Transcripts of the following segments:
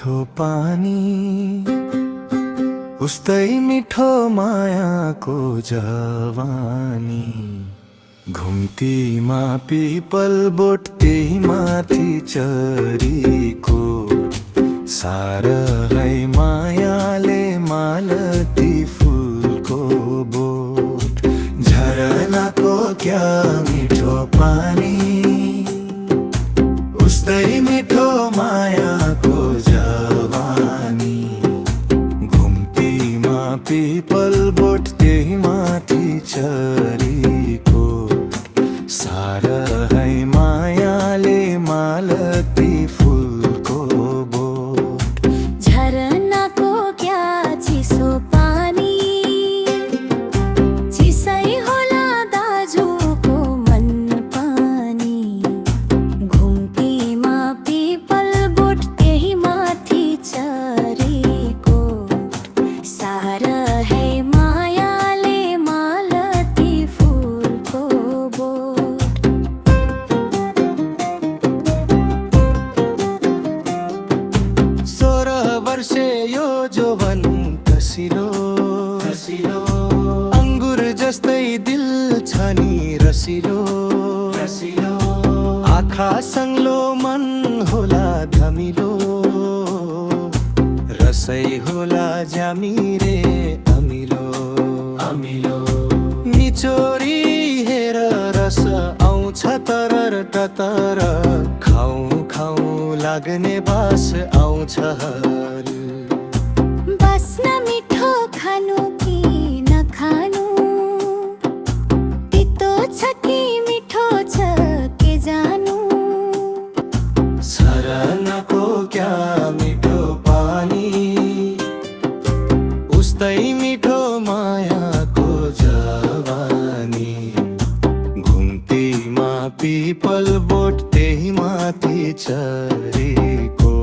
मिठो पानी उस्तै मिठो मायाको जवानी। घुम्तीमा पिपल बोट त्यही माथि चरीको सारा है मायाले मालती फुलको बोट। झरनाको क्या मिठो पानी उस्तै मिठो मायाको जवानी। घुम्तीमा पिपल बोट त्यही माथि चरीको सारा है मायाले मालती फुलको बोट। झरनाको क्या चिसो पानी चिसै होला दाजुको मन पानी। घुम्तीमा पिपल बोट त्यही माथि चरीको सारा है मायाले मालती फुलको बोट। 16 वर्षे यो जोवन कसिलो अंगुर जस्तै दिल छ नि रसिलो। आँखा सङ्लो मन होला धमिलो रसै होला ज्यामिरे अमिलो। निचोरी हेर रस आउँछ तरर टतर खाउँ खाउँ लाग्ने बास आउँछ हर। बस्न मिठो खानु कि नखानु तितो छ कि मिठो छ के जानु। झरनाको क्या मिठो पानी उस्तै मिठो मायाको जवानी। घुम्तीमा पिपल बोट त्यही माथि चरीको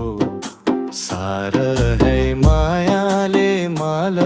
सारा है मायाले माल